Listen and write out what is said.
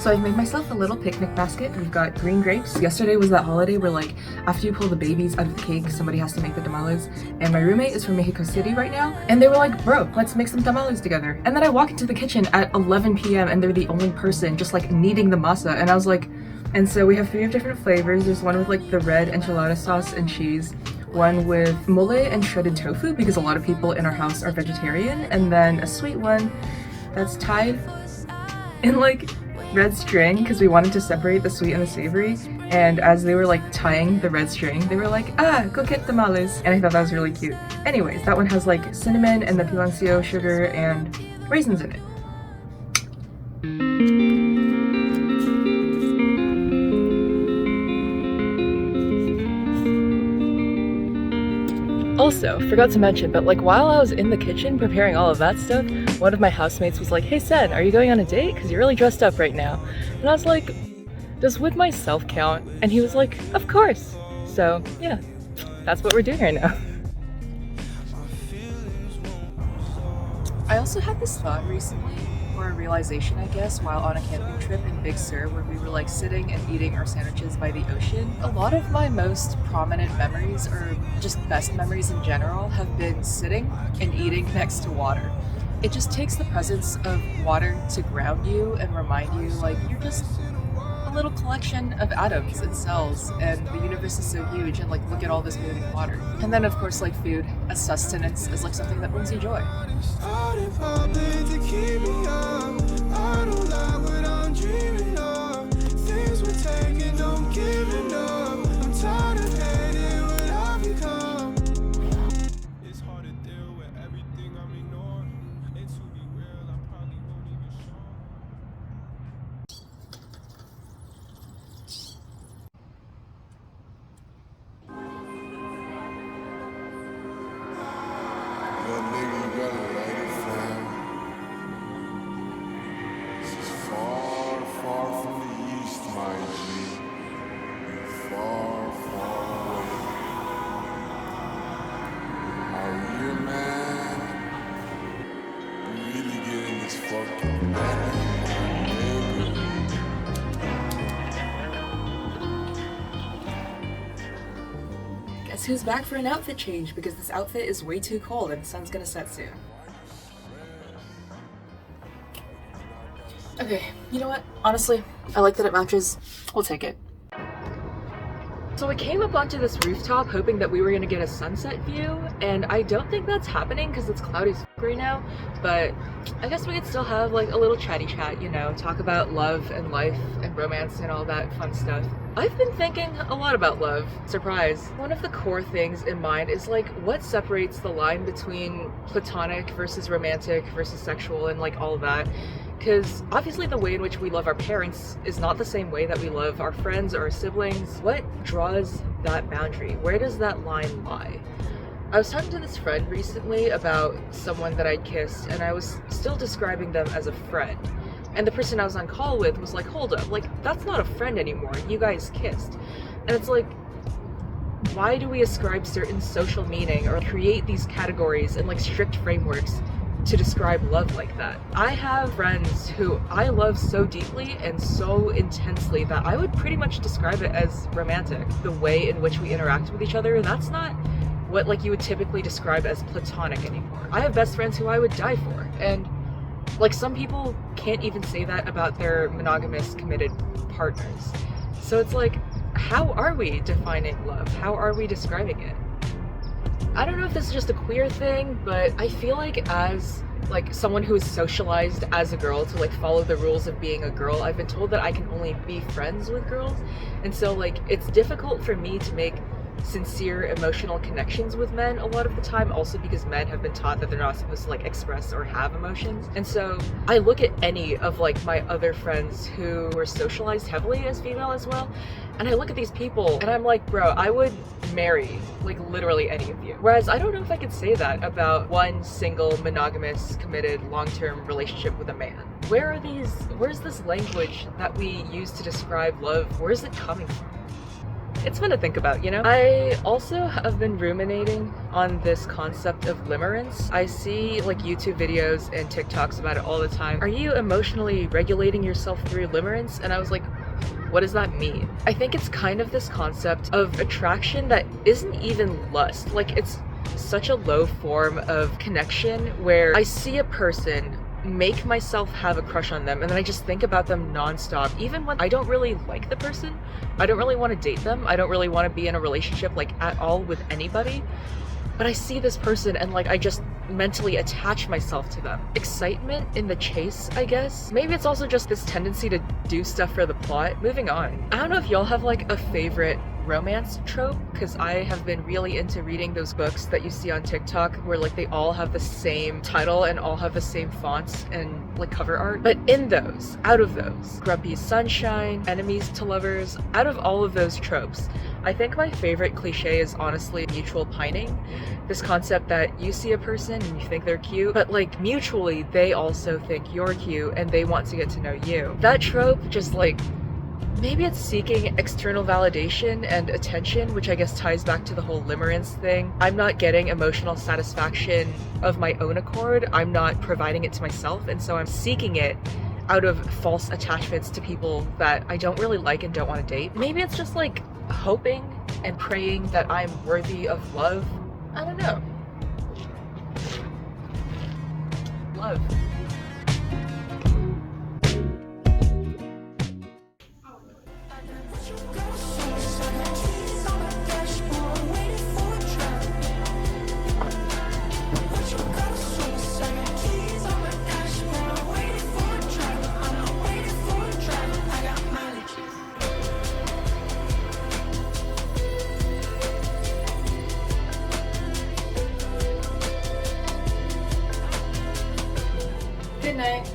So I've made myself a little picnic basket. We've got green grapes. Yesterday was that holiday where like after you pull the babies out of the cake, somebody has to make the tamales. And my roommate is from Mexico City right now. And they were like, bro, let's make some tamales together. And then I walk into the kitchen at 11 p.m. and they're the only person just like kneading the masa. And I was like, and so we have 3 different flavors. There's one with like the red enchilada sauce and cheese, one with mole and shredded tofu because a lot of people in our house are vegetarian, and then a sweet one that's tied in like red string because we wanted to separate the sweet and the savory. And as they were like tying the red string, they were like, ah, go get tamales. And I thought that was really cute. Anyways, that one has like cinnamon and the piloncillo sugar and raisins in it. Also, forgot to mention, but like while I was in the kitchen preparing all of that stuff, one of my housemates was like, hey Sen, are you going on a date? Because you're really dressed up right now. And I was like, does with myself count? And he was like, of course. So yeah, that's what we're doing right now. I also had this thought recently, or a realization I guess, while on a camping trip in Big Sur where we were like sitting and eating our sandwiches by the ocean. A lot of my most prominent memories, or just best memories in general, have been sitting and eating next to water. It just takes the presence of water to ground you and remind you like you're just a little collection of atoms and cells, and the universe is so huge, and like look at all this moving water. And then of course like food as sustenance is like something that brings you joy. Guess who's back for an outfit change because this outfit is way too cold and the sun's gonna set soon. Okay, you know what? Honestly, I like that it matches. We'll take it. So I came up onto this rooftop hoping that we were gonna get a sunset view, and I don't think that's happening because it's cloudy as f right now, but I guess we could still have like a little chatty chat, you know, talk about love and life and romance and all that fun stuff. I've been thinking a lot about love. Surprise. One of the core things in mind is like what separates the line between platonic versus romantic versus sexual and like all of that. Because obviously the way in which we love our parents is not the same way that we love our friends or our siblings. What draws that boundary? Where does that line lie? I was talking to this friend recently about someone that I'd kissed, and I was still describing them as a friend. And the person I was on call with was like, hold up, like, that's not a friend anymore. You guys kissed. And it's like, why do we ascribe certain social meaning or create these categories and like strict frameworks to describe love like that? I have friends who I love so deeply and so intensely that I would pretty much describe it as romantic. The way in which we interact with each other, that's not what like you would typically describe as platonic anymore. I have best friends who I would die for, and like some people can't even say that about their monogamous committed partners. So it's like, how are we defining love? How are we describing it? I don't know if this is just a queer thing, but I feel like as like someone who is socialized as a girl to like follow the rules of being a girl, I've been told that I can only be friends with girls. And so like it's difficult for me to make sincere emotional connections with men a lot of the time, also because men have been taught that they're not supposed to like express or have emotions. And so I look at any of like my other friends who were socialized heavily as female as well, and I look at these people and I'm like, bro, I would marry like literally any of you. Whereas I don't know if I could say that about one single monogamous committed long-term relationship with a man. Where's this language that we use to describe love? Where is it coming from? It's fun to think about, you know? I also have been ruminating on this concept of limerence. I see like YouTube videos and TikToks about it all the time. Are you emotionally regulating yourself through limerence? And I was like, what does that mean? I think it's kind of this concept of attraction that isn't even lust. Like, it's such a low form of connection where I see a person, make myself have a crush on them, and then I just think about them nonstop, even when I don't really like the person. I don't really want to date them. I don't really want to be in a relationship like at all with anybody. But I see this person and like I just mentally attach myself to them. Excitement in the chase, I guess. Maybe it's also just this tendency to do stuff for the plot. Moving on. I don't know if y'all have like a favorite romance trope, because I have been really into reading those books that you see on TikTok where like they all have the same title and all have the same fonts and like cover art. But in those, out of those, grumpy sunshine, enemies to lovers, out of all of those tropes, I think my favorite cliche is honestly mutual pining. This concept that you see a person and you think they're cute, but like mutually they also think you're cute and they want to get to know you. That trope just like, maybe it's seeking external validation and attention, which I guess ties back to the whole limerence thing. I'm not getting emotional satisfaction of my own accord. I'm not providing it to myself, and so I'm seeking it out of false attachments to people that I don't really like and don't want to date. Maybe it's just like hoping and praying that I'm worthy of love. I don't know. Love. Good night.